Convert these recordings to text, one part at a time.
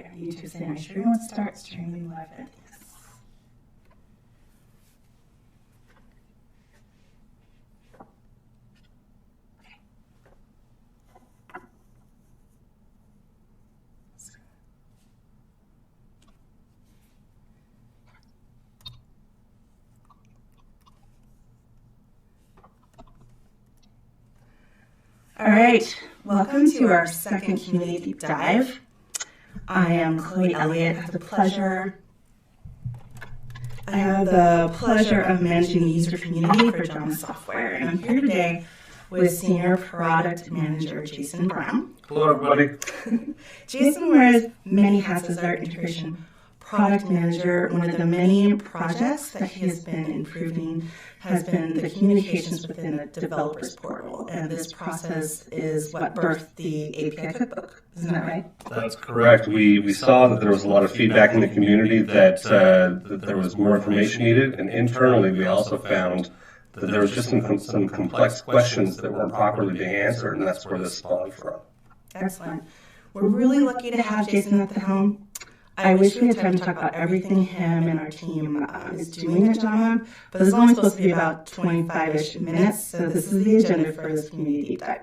Okay, YouTube saying, are you sure you want to start streaming live at this? All right, welcome to our second community deep dive. I am Chloe Elliott. I have the pleasure of managing the user community for Jama Software, and I'm here today with Senior Product Manager Jason Brown. Hello, everybody. Jason wears many hats as our integration product manager. One of the many projects that he has been improving has been the communications within the developers portal, and this process is what birthed the API Cookbook. Isn't that right? That's correct. We saw that there was a lot of feedback in the community that there was more information needed, and internally we also found that there was just some complex questions that weren't properly being answered, and that's where this spawned from. Excellent. We're really lucky to have Jason at the helm. I wish we had time to talk about everything him and our team is doing at Jama, but this is only supposed to be about 25-ish minutes, so this is the agenda for this community deep dive.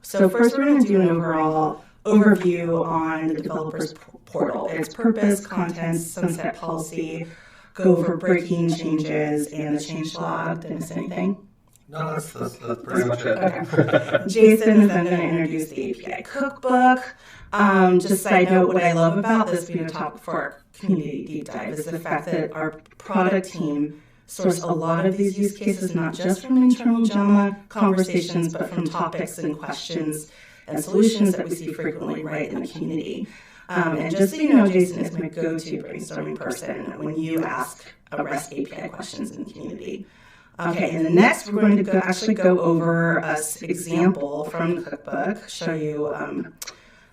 So first we're going to do an overall overview on the developers portal, its purpose, contents, sunset policy, go over breaking changes, and the change log. Did I miss anything? No, that's pretty much it. Okay. Jason is then going to introduce the API Cookbook. Just side note, what I love about this being a topic for our community deep dive is the fact that our product team sourced a lot of these use cases, not just from internal Jama conversations, but from topics and questions and solutions that we see frequently right in the community. And just so you know, Jason is my go-to brainstorming person when you ask REST API questions in the community. Okay, and then next we're going to actually go over an example from the cookbook, show you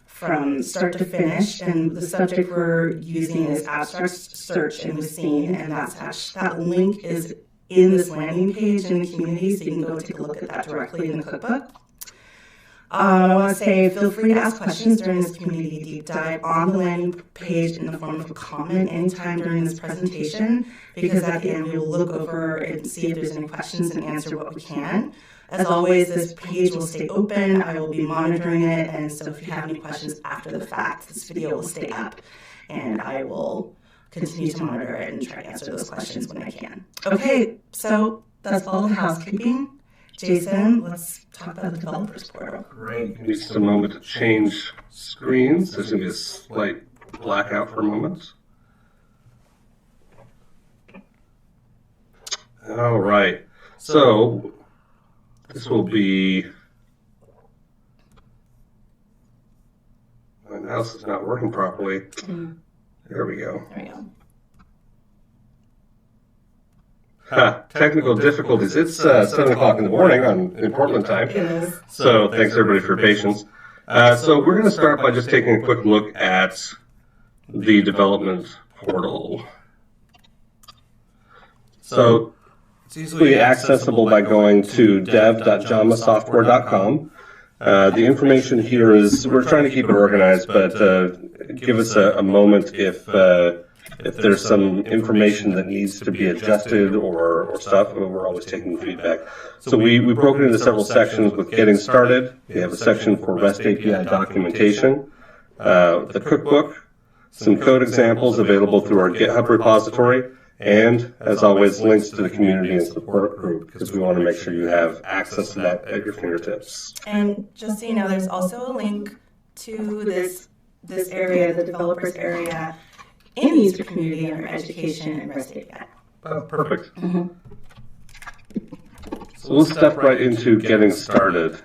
from start to finish, and the subject we're using is abstract search and Lucene, and that link is in this landing page in the community, so you can go take a look at that directly in the cookbook. I want to say feel free to ask questions during this community deep dive on the landing page in the form of a comment anytime during this presentation, because at the end we will look over and see if there's any questions and answer what we can. As always, this page will stay open. I will be monitoring it, and so if you have any questions after the fact, this video will stay up, and I will continue to monitor it and try to answer those questions when I can. Okay, so that's all the housekeeping. Jason, let's talk about the developers portal. Great. Give me just a moment to change screens. There's going to be a slight blackout for a moment. All right. So this will be... My mouse is not working properly. There we go. There we go. Technical difficulties. It's 7 o'clock in the morning in Portland time. It is. So thanks everybody for your patience. So we're going to start by just taking a quick look at the development portal. So it's easily accessible by going to dev.jamasoftware.com. The information here is, we're trying to keep it organized, but give us a moment if there's some information that needs to be adjusted or stuff. We're always taking feedback. So we broke it into several sections with getting started. We have a section for REST API documentation, the cookbook, some code examples available through our GitHub repository, and as always, links to the community and support group, because we want to make sure you have access to that at your fingertips. And just so you know, there's also a link to this area, the developers area, in the user community under education and REST API. Oh, perfect. Mm-hmm. So we'll step right into getting started.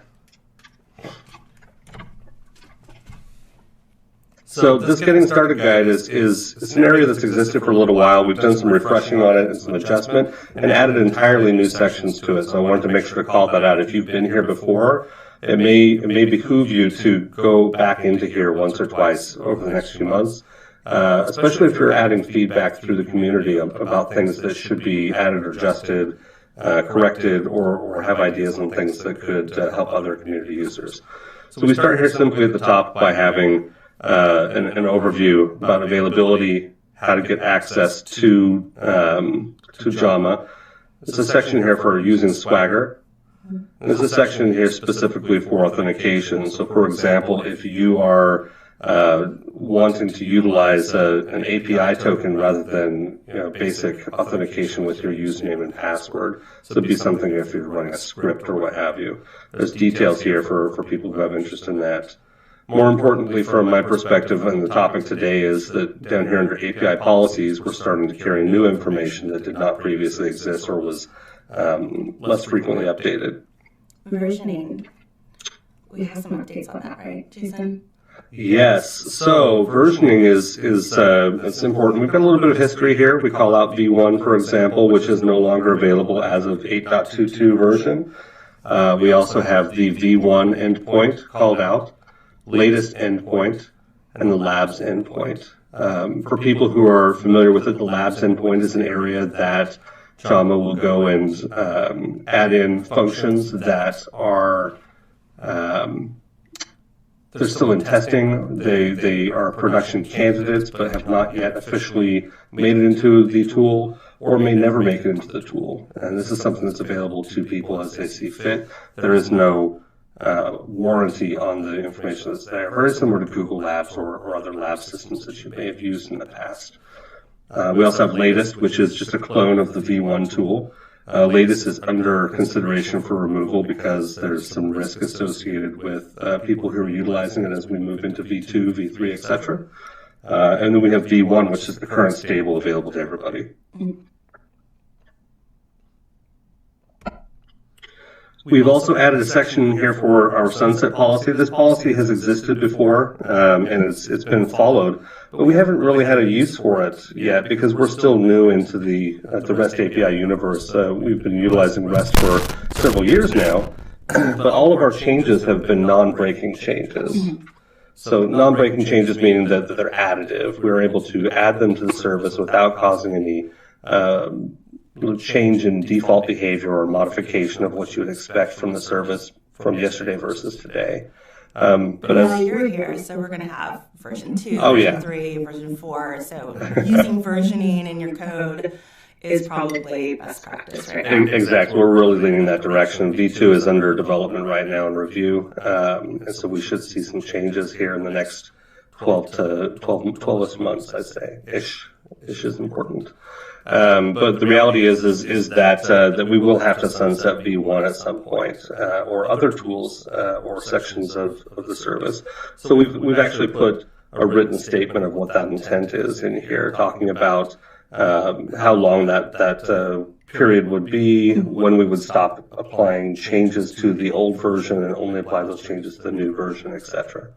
So this getting started guide is an area that's existed for a little while. We've done some refreshing on it and some adjustment and added entirely new sections to it. So I wanted to make sure to call that out. If you've been here before, it may behoove you to go back into here once or twice over the next few months. Especially if you're adding feedback through the community about things that should be added or adjusted, corrected, or have ideas on things that could help other community users. So we start here simply at the top by having an overview about availability, how to get access to JAMA. There's a section here for using Swagger. There's a section here specifically for authentication. So, for example, if you are wanting to utilize an API token rather than basic authentication with your username and password, so it'd be something if you're running a script or what have you. There's details here for people who have interest in that. More importantly, from my perspective, and the topic today is that down here under API policies, we're starting to carry new information that did not previously exist or was less frequently updated. Versioning. We have some updates on that, right, Jason? Yes. So versioning is it's important. We've got a little bit of history here. We call out V1, for example, which is no longer available as of 8.22 version. We also have the V1 endpoint called out, latest endpoint, and the labs endpoint. For people who are familiar with it, the labs endpoint is an area that JAMA will go and add in functions that are they're still in testing. They are production candidates, but have not yet officially made it into the tool, or may never make it into the tool. And this is something that's available to people as they see fit. There is no warranty on the information that's there. Very similar to Google Labs or other lab systems that you may have used in the past. We also have latest, which is just a clone of the V1 tool. Latest is under consideration for removal because there's some risk associated with people who are utilizing it as we move into V2, V3, etc. And then we have V1, which is the current stable available to everybody. We've also added a section here for our sunset policy. This policy has existed before, and it's been followed, but we haven't really had a use for it yet because we're still new into the REST API universe. We've been utilizing REST for several years now, but all of our changes have been non-breaking changes. So non-breaking changes meaning that they're additive. We're able to add them to the service without causing any change in default behavior or modification of what you would expect from the service from yesterday versus today. But now you're here, so we're going to have version 2, version 3, version 4. So using versioning in your code is probably best practice right now. Exactly. We're really leaning that direction. V2 is under development right now and review. And so we should see some changes here in the next 12 months, I'd say. Ish is important. But the reality is that we will have to sunset V1 at some point, or other tools, or sections of the service. So we've actually put a written statement of what that intent is in here, talking about how long that period would be, when we would stop applying changes to the old version and only apply those changes to the new version, etc.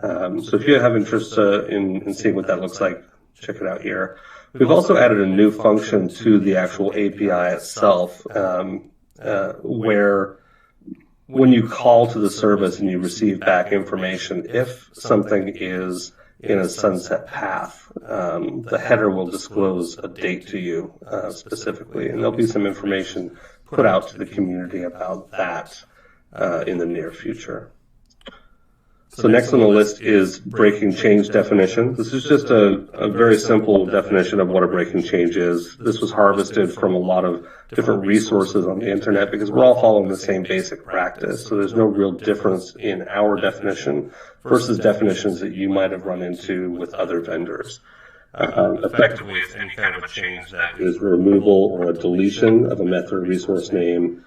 So if you have interest in seeing what that looks like, check it out here. We've also added a new function to the actual API itself, where when you call to the service and you receive back information, if something is in a sunset path, the header will disclose a date to you specifically, and there'll be some information put out to the community about that in the near future. So next on the list is breaking change definition. This is just a very simple definition of what a breaking change is. This was harvested from a lot of different resources on the internet because we're all following the same basic practice. So there's no real difference in our definition versus definitions that you might have run into with other vendors. Effectively, it's any kind of a change that is removal or a deletion of a method or resource name.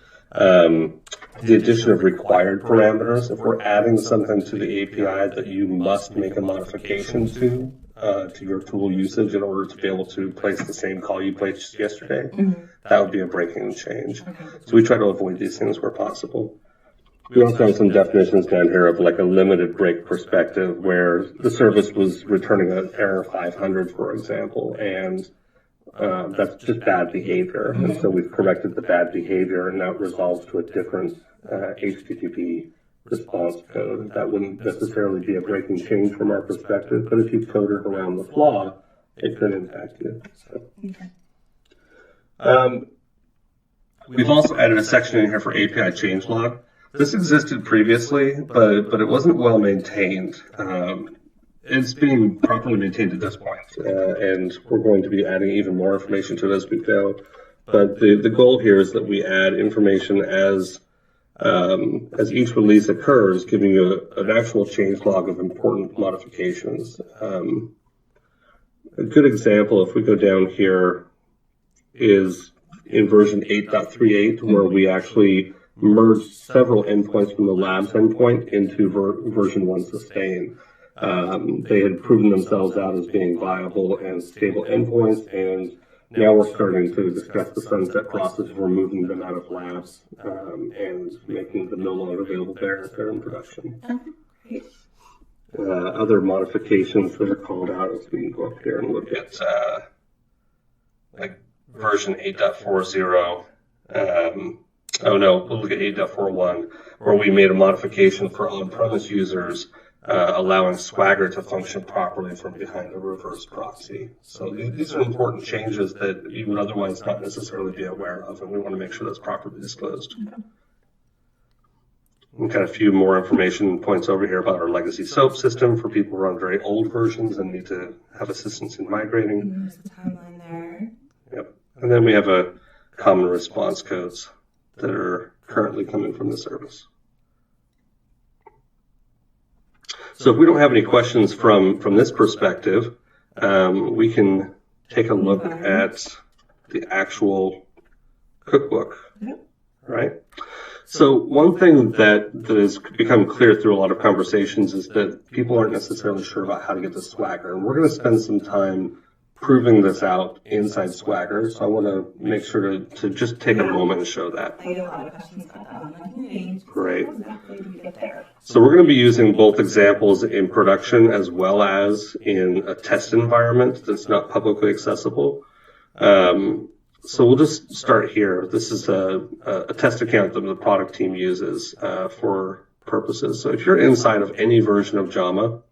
The addition of required parameters. If we're adding something to the API that you must make a modification to your tool usage in order to be able to place the same call you placed yesterday, that would be a breaking change. So we try to avoid these things where possible. We also have some definitions down here of like a limited break perspective where the service was returning an error 500, for example, and that's just bad behavior. And so we've corrected the bad behavior and now it resolves to a different HTTP response code. That wouldn't necessarily be a breaking change from our perspective, but if you coded around the flaw, it could impact you. So. We've also added a section in here for API changelog. This existed previously, but it wasn't well maintained. It's being properly maintained at this point, and we're going to be adding even more information to it as we go. But the goal here is that we add information as each release occurs, giving you an actual change log of important modifications. A good example, if we go down here, is in version 8.38, where we actually merged several endpoints from the labs endpoint into version 1 sustain. They had proven themselves out as being viable and stable endpoints, and now we're starting to discuss the sunset process of removing them out of labs and making them no longer available there if they're in production. Other modifications that are called out, as we can go up here and look at like version 8.40. We'll look at 8.41, where we made a modification for on-premise users, allowing Swagger to function properly from behind the reverse proxy. So these are important changes that you would otherwise not necessarily be aware of, and we want to make sure that's properly disclosed. We've got a few more information points over here about our legacy SOAP system for people who are on very old versions and need to have assistance in migrating. There's the timeline there. Yep. And then we have a common response codes that are currently coming from the service. So if we don't have any questions from this perspective, we can take a look at the actual cookbook, right? So one thing that has become clear through a lot of conversations is that people aren't necessarily sure about how to get to Swagger. And we're going to spend some time proving this out inside Swagger. So I want to make sure to just take a moment and show that. I get a lot of questions about that one. Great. How exactly do we get there? So we're going to be using both examples in production as well as in a test environment that's not publicly accessible. So we'll just start here. This is a test account that the product team uses for purposes. So if you're inside of any version of JAMA,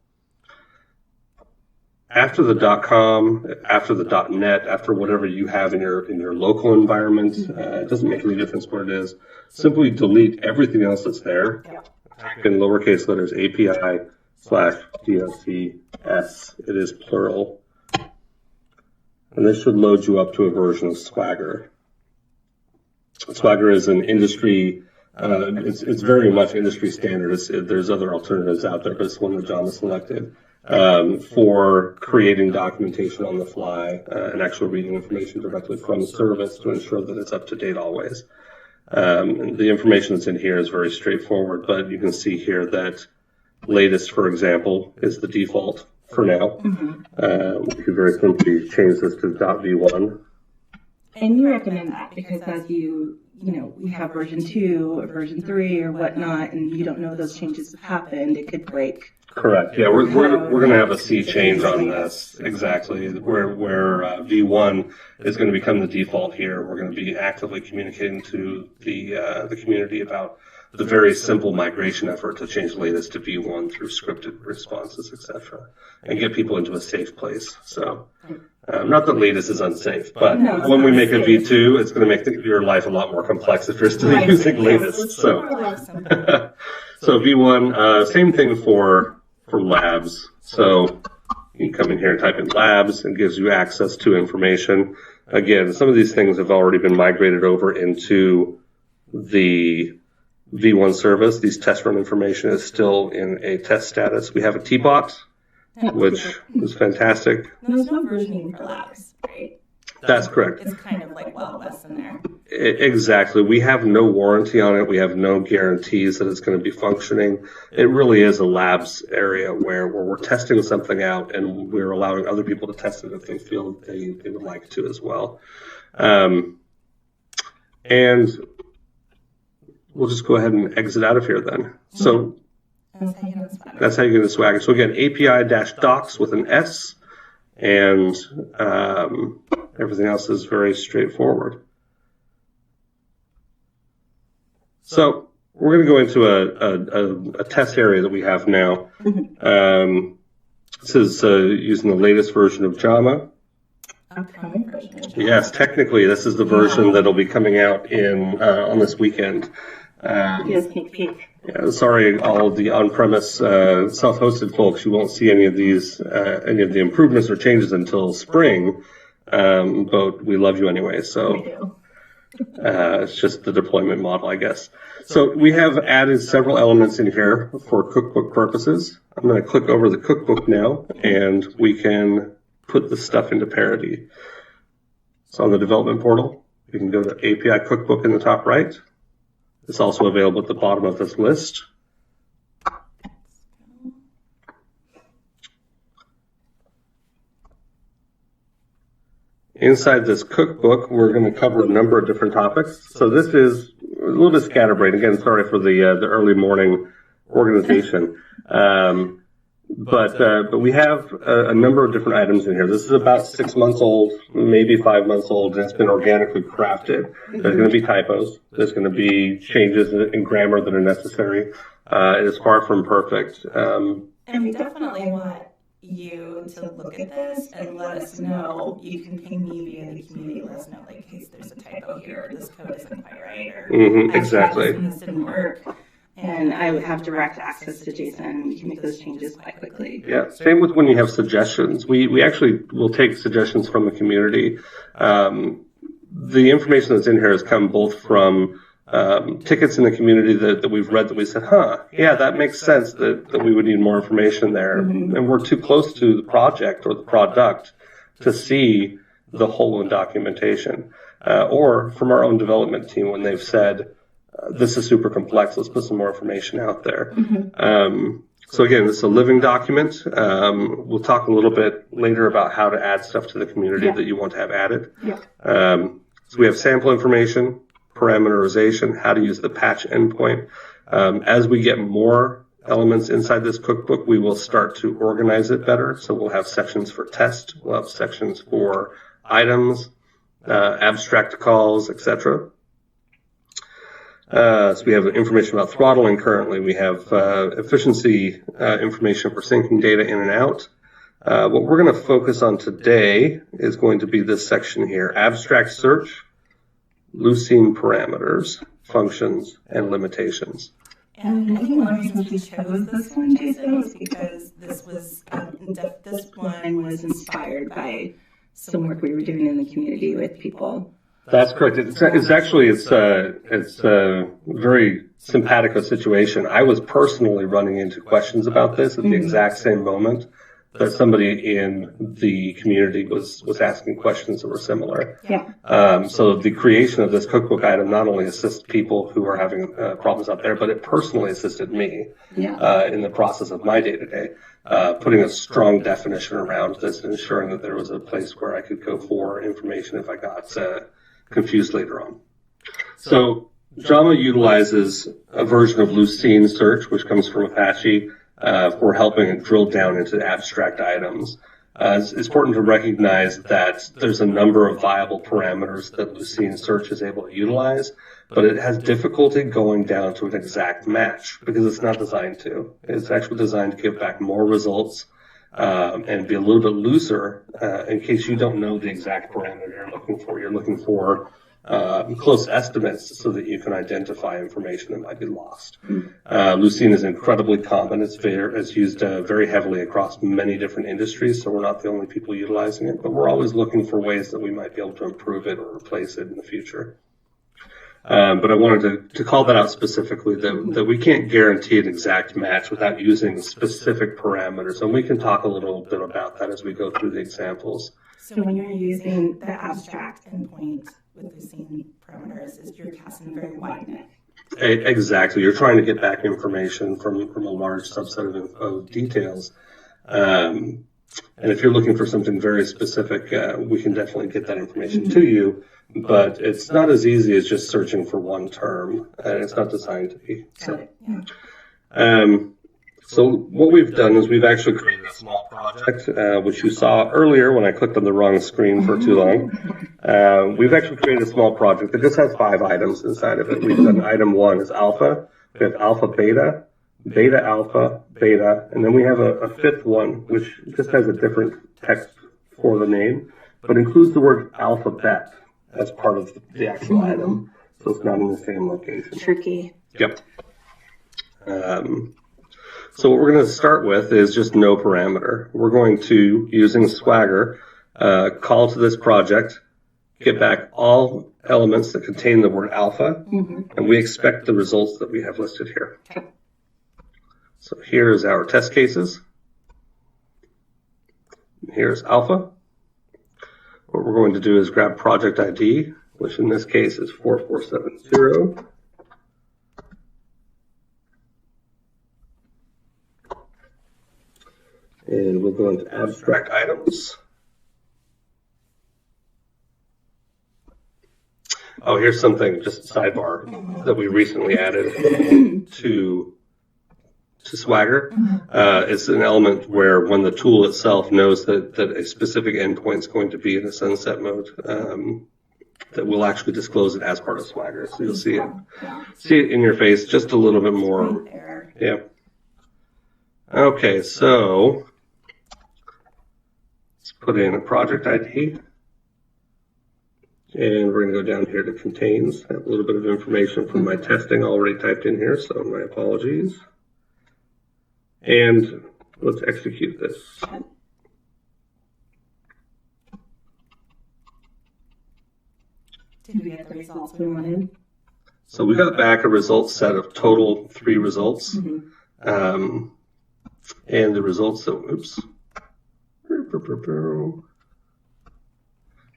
after the .com, after the .net, after whatever you have in your local environment, it doesn't make any difference what it is. Simply delete everything else that's there. Type in lowercase letters API/DOCS. It is plural. And this should load you up to a version of Swagger. Swagger is an industry, it's very much industry standard. There's other alternatives out there, but it's one that JAMA selected for creating documentation on the fly and actually reading information directly from the service to ensure that it's up to date always. And the information that's in here is very straightforward, but you can see here that latest, for example, is the default for now. We could very simply change this to .v1. And you recommend that because as we have version 2 or version 3 or whatnot, and you don't know those changes have happened, it could break. Correct. Yeah, we're going to have a sea change on this. Exactly. Where V1 is going to become the default here. We're going to be actively communicating to the community about the very simple migration effort to change latest to V1 through scripted responses, etc., and get people into a safe place. So, not that latest is unsafe, but when we make a V2, it's going to make your life a lot more complex if you're still using latest. So, so V1, same thing for labs. So you can come in here and type in labs and gives you access to information. Again, some of these things have already been migrated over into the V1 service. These test run information is still in a test status. We have a T-bot, which is fantastic. There's no versioning for labs, right? That's correct. It's kind of like Wild West in there. Exactly. We have no warranty on it. We have no guarantees that it's going to be functioning. It really is a labs area where we're testing something out and we're allowing other people to test it if they feel they would like to as well. And we'll just go ahead and exit out of here then. So that's how you get into Swagger. So again, API-docs with an S, and everything else is very straightforward. So we're going to go into a test area that we have now. This is using the latest version of JAMA. Upcoming version. Yes, technically this is the version that'll be coming out on this weekend. Yes, sneak peek. Yeah, sorry, all of the on-premise self-hosted folks, you won't see any of the improvements or changes until spring, but we love you anyway, so We do. it's just the deployment model, I guess. So we have added several elements in here for cookbook purposes. I'm going to click over the cookbook now, and we can put the stuff into parity. So on the development portal, you can go to API Cookbook in the top right. It's also available at the bottom of this list. Inside this cookbook, we're going to cover a number of different topics. So this is a little bit scatterbrained. Again, sorry for the early morning organization. But we have a number of different items in here. This is about 6 months old, maybe 5 months old, and it's been organically crafted. There's going to be typos. There's going to be changes in grammar that are necessary. It is far from perfect. And we definitely want you to look at this and let us know. You can ping me via the community, let us know, like, hey, there's a typo here, or this code isn't quite right, or Exactly. this didn't work. And I would have direct access to JSON, and we can make those changes quite quickly. Yeah, same with when you have suggestions. We actually will take suggestions from the community. The information that's in here has come both from tickets in the community that we've read that we said, yeah, that makes sense that we would need more information there. And we're too close to the project or the product to see the whole in documentation. Or from our own development team when they've said, this is super complex, let's put some more information out there. So again, this is a living document. We'll talk a little bit later about how to add stuff to the community that you want to have added. So we have sample information, parameterization, how to use the patch endpoint. As we get more elements inside this cookbook, we will start to organize it better. So we'll have sections for test, we'll have sections for items, abstract calls, etc. So we have information about throttling currently. We have efficiency information for syncing data in and out. What we're going to focus on today is going to be this section here, abstract search, Lucene parameters, functions, and limitations. And I think one of the reasons we chose this one, Jason, was because this one was inspired by some work we were doing in the community with people. That's correct. It's actually a very simpatico situation. I was personally running into questions about this at the exact same moment that somebody in the community was asking questions that were similar. So the creation of this cookbook item not only assists people who are having problems out there, but it personally assisted me in the process of my day-to-day, putting a strong definition around this and ensuring that there was a place where I could go for information if I got confused later on. So JAMA utilizes a version of Lucene search, which comes from Apache, for helping drill down into abstract items. It's important to recognize that there's a number of viable parameters that Lucene search is able to utilize, but it has difficulty going down to an exact match because it's not designed to. It's actually designed to give back more results and be a little bit looser in case you don't know the exact parameter you're looking for. You're looking for close estimates so that you can identify information that might be lost. Lucene is incredibly common. It's used very heavily across many different industries, so we're not the only people utilizing it, but we're always looking for ways that we might be able to improve it or replace it in the future. But I wanted to call that out specifically, that we can't guarantee an exact match without using specific parameters. And we can talk a little bit about that as we go through the examples. So when you're using the abstract endpoint with Lucene parameters, you're casting a very wide net. Exactly. You're trying to get back information from a large subset of details. And if you're looking for something very specific, we can definitely get that information to you. But it's not as easy as just searching for one term, and it's not designed to be. So what we've done is we've actually created a small project, which you saw earlier when I clicked on the wrong screen for too long. We've actually created a small project that just has 5 items inside of it. We've done item 1 is alpha. We have alpha beta, beta alpha, beta, and then we have a 5th one, which just has a different text for the name, but includes the word alphabet as part of the actual item, so it's not in the same location. Tricky. Yep. So what we're going to start with is just no parameter. We're going to, using Swagger, call to this project, get back all elements that contain the word alpha, and we expect the results that we have listed here. Okay. So here's our test cases. Here's alpha. What we're going to do is grab project ID, which in this case is 4470. And we'll go into abstract items. Oh, here's something, just a sidebar, that we recently added to Swagger. It's an element where when the tool itself knows that a specific endpoint is going to be in a sunset mode, that we'll actually disclose it as part of Swagger. So you'll see it in your face just a little bit more. Yeah. Okay, so let's put in a project ID. And we're going to go down here to contains. I have a little bit of information from my testing already typed in here, so my apologies. And let's execute this. Did we get the results we wanted? So we got back a result set of total 3 results. And the results, the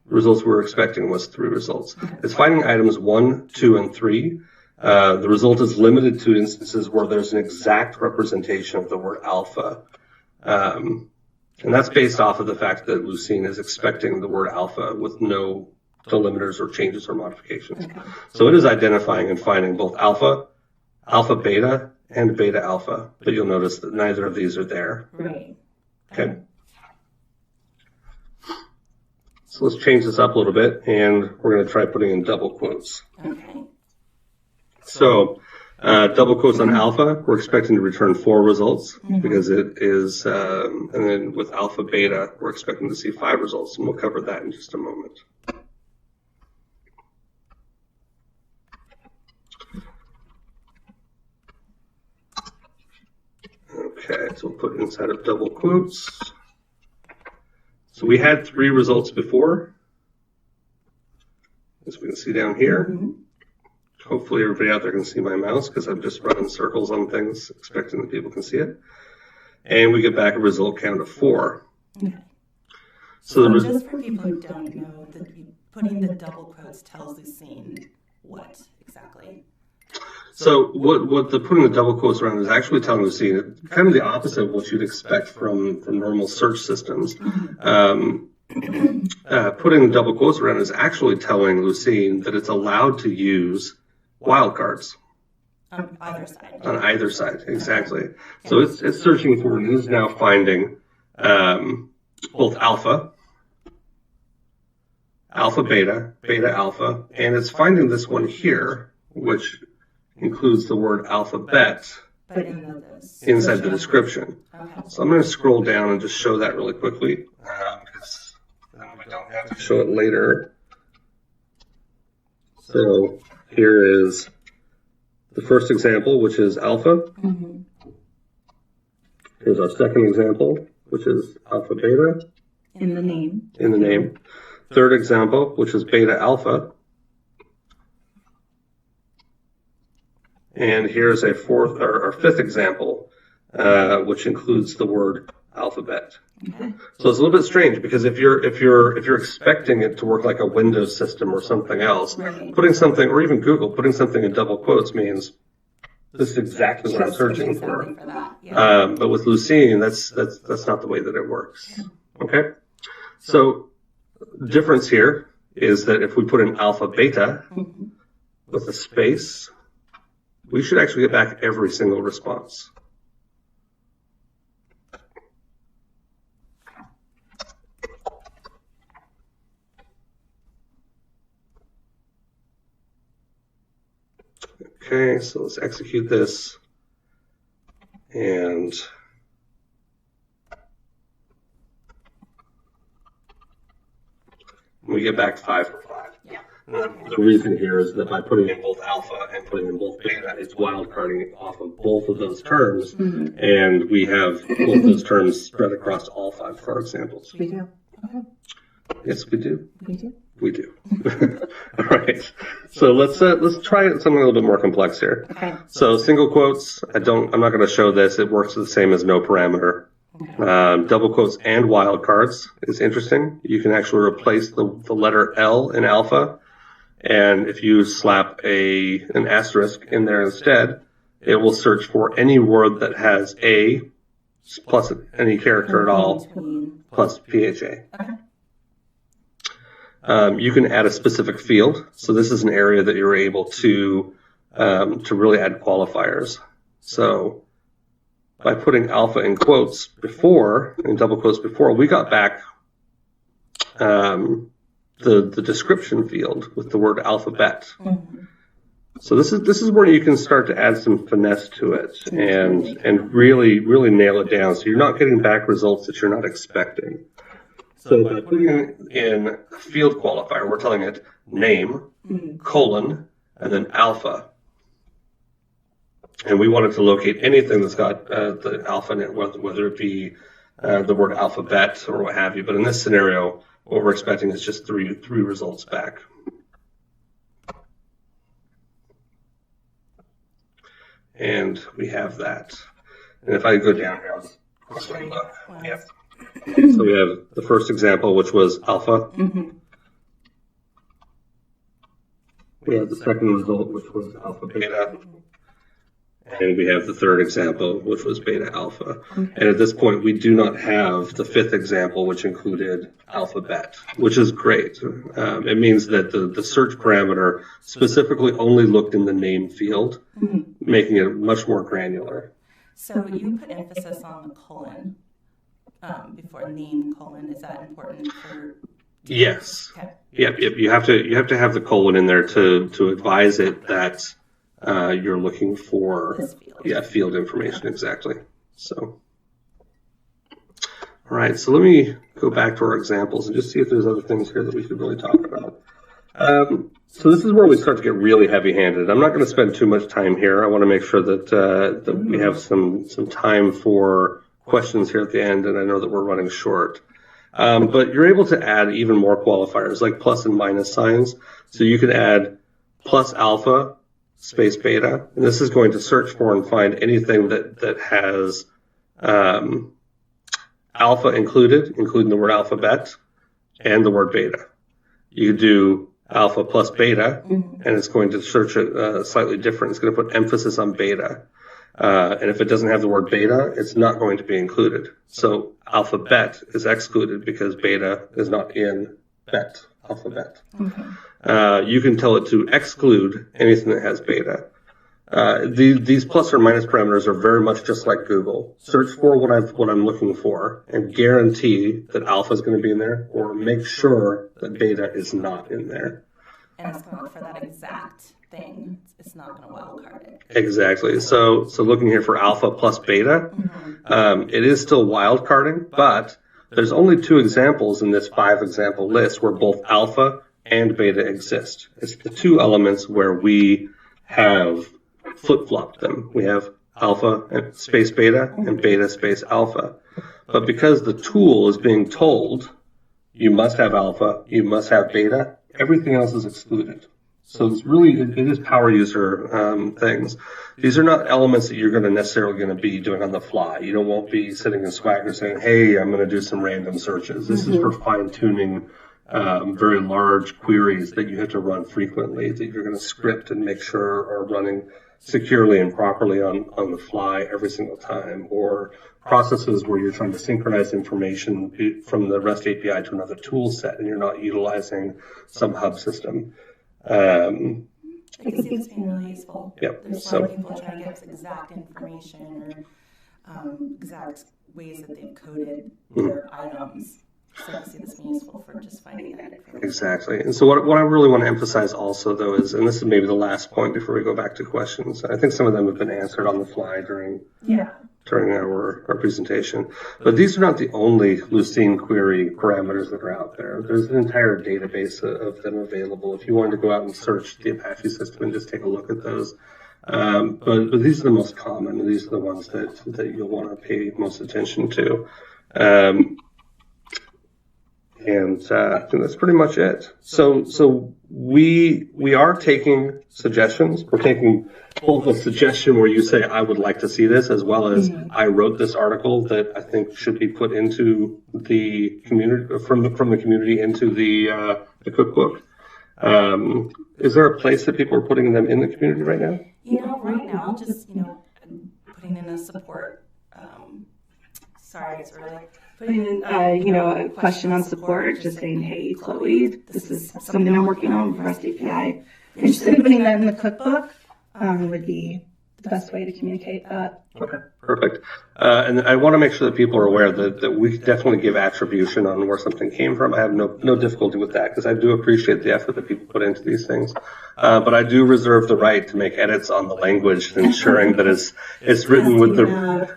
results we were expecting was 3 results. It's finding items 1, 2, and 3. The result is limited to instances where there's an exact representation of the word alpha. And that's based off of the fact that Lucene is expecting the word alpha with no delimiters or changes or modifications. So it is identifying and finding both alpha, alpha beta, and beta alpha. But you'll notice that neither of these are there. Right. Okay. So let's change this up a little bit, and we're going to try putting in double quotes. Okay. So double quotes on alpha, we're expecting to return 4 results because it is, and then with alpha beta, we're expecting to see 5 results, and we'll cover that in just a moment. Okay, so we'll put it inside of double quotes. So we had 3 results before, as we can see down here. Hopefully everybody out there can see my mouse because I'm just running circles on things, expecting that people can see it. And we get back a result count of 4. Okay. So just for people who don't know, putting the double quotes tells Lucene what exactly? So what the putting the double quotes around is actually telling Lucene kind of the opposite of what you'd expect from normal search systems. Putting the double quotes around is actually telling Lucene that it's allowed to use wildcards. On either side. On either side, exactly. Okay. So it's searching for and is now finding both alpha, alpha beta, beta alpha, and it's finding this one here, which includes the word alphabet inside the description. Okay. So I'm going to scroll down and just show that really quickly because then we don't have to show it later. So here is the first example, which is alpha. Here's our second example, which is alpha beta. In the name. In the name. Third example, which is beta alpha. And here's a fourth or fifth example, which includes the word alphabet. Okay. So it's a little bit strange because if you're expecting it to work like a Windows system or something else, putting something, or even Google, putting something in double quotes means this is exactly what I'm searching for. But with Lucene, that's not the way that it works. Okay. So difference here is that if we put in alpha beta with a space, we should actually get back every single response. Okay, so let's execute this. And we get back 5 for 5. Yeah. The reason here is that by putting in both alpha and putting in both beta, it's wildcarding off of both of those terms, and we have both of those terms spread across all 5 of our examples. We do. Okay. Yes, we do. We do. We do. All right. So let's try something a little bit more complex here. Okay. So single quotes. I'm not going to show this. It works the same as no parameter. Okay. Double quotes and wildcards is interesting. You can actually replace the letter L in alpha, and if you slap an asterisk in there instead, it will search for any word that has a plus any character at all plus PHA. Okay. You can add a specific field. So this is an area that you're able to really add qualifiers. So by putting alpha in quotes before, in double quotes before, we got back the description field with the word alphabet. Mm-hmm. So this is where you can start to add some finesse to it and really nail it down. So you're not getting back results that you're not expecting. So by putting in a field qualifier, we're telling it name, colon, and then alpha. And we want it to locate anything that's got the alpha in it, whether it be the word alphabet or what have you. But in this scenario, what we're expecting is just three results back. And we have that. And if I go down here, I'll just quickly look. Yep. So we have the first example, which was alpha. Mm-hmm. We have the second result, which was alpha beta. And we have the third example, which was beta alpha. Okay. And at this point, we do not have the fifth example, which included alphabet, which is great. It means that the search parameter specifically only looked in the name field, making it much more granular. So you put emphasis on the colon before name colon. Is that important for? Yes. Okay. Yep. You have to have the colon in there to advise it that you're looking for field information exactly. So, all right. So let me go back to our examples and just see if there's other things here that we could really talk about. So this is where we start to get really heavy-handed. I'm not going to spend too much time here. I want to make sure that we have some time for questions here at the end, and I know that we're running short. But you're able to add even more qualifiers like plus and minus signs. So you can add plus alpha space beta, and this is going to search for and find anything that has alpha included, including the word alphabet and the word beta. You could do alpha plus beta, and it's going to search it slightly different. It's going to put emphasis on beta. And if it doesn't have the word beta, it's not going to be included. So alphabet is excluded because beta is not in alphabet. Okay. You can tell it to exclude anything that has beta. These plus or minus parameters are very much just like Google. Search for what I'm looking for and guarantee that alpha is going to be in there, or make sure that beta is not in there. And it's going to look for that exact thing. It's not going to wildcard it. Exactly. So looking here for alpha plus beta, it is still wildcarding, but there's only 2 examples in this 5-example list where both alpha and beta exist. It's the 2 elements where we have flip-flopped them. We have alpha space beta and beta space alpha. But because the tool is being told, you must have alpha, you must have beta, everything else is excluded. So it is power user things. These are not elements that you're necessarily going to be doing on the fly. You won't be sitting in Swagger saying, hey, I'm going to do some random searches. This is for fine-tuning very large queries that you have to run frequently, that you're going to script and make sure are running securely and properly on the fly every single time, or processes where you're trying to synchronize information from the REST API to another tool set and you're not utilizing some hub system. I can see this being really useful. Yep. There's a lot of people trying to get us exact information or exact ways that they've coded their items. So I see this being useful for just finding that information. Exactly. And so what I really want to emphasize also, though, is, and this is maybe the last point before we go back to questions, I think some of them have been answered on the fly during during our presentation. But these are not the only Lucene query parameters that are out there. There's an entire database of them available. If you wanted to go out and search the Apache system and just take a look at those. But these are the most common, and these are the ones that you'll want to pay most attention to. And that's pretty much it. So we are taking suggestions. We're taking both a suggestion where you say, I would like to see this, as well as I wrote this article that I think should be put into the community, from the community into the cookbook. Is there a place that people are putting them in the community right now? Right now, just, putting in a support, putting in, a question on support, just saying, hey, Chloe, this is something I'm working on for REST API. Interested in putting that in the cookbook would be the best way to communicate that. Okay, perfect. And I want to make sure that people are aware that we definitely give attribution on where something came from. I have no difficulty with that, because I do appreciate the effort that people put into these things. But I do reserve the right to make edits on the language, ensuring that it's written with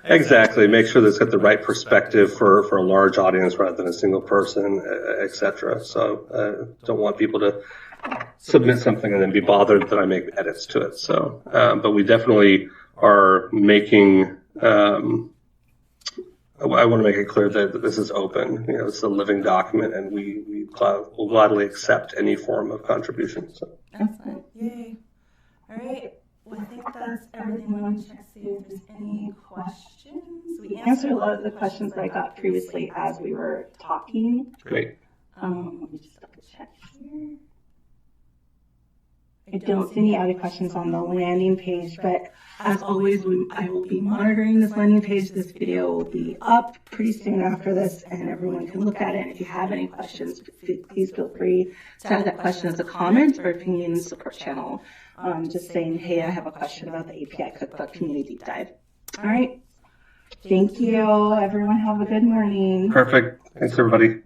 exactly, make sure that it's got the right perspective for a large audience rather than a single person, etc. So don't want people to submit something and then be bothered that I make edits to it. So, but we definitely are making, I want to make it clear that this is open. It's a living document, and we will gladly accept any form of contribution. So. Excellent. Yay. All right. Well, I think that's everything. Let me check, see if there's any questions. We answered a lot of the questions that I got previously as we were talking. Great. Let me just double check here. I don't see any other questions on the landing page, but as always, I will be monitoring this landing page. This video will be up pretty soon after this, and everyone can look at it. And if you have any questions, please feel free to add that question as a comment, or if you need in the support channel, just saying, hey, I have a question about the API Cookbook Community Deep Dive. All right. Thank you. Everyone have a good morning. Perfect. Thanks, everybody.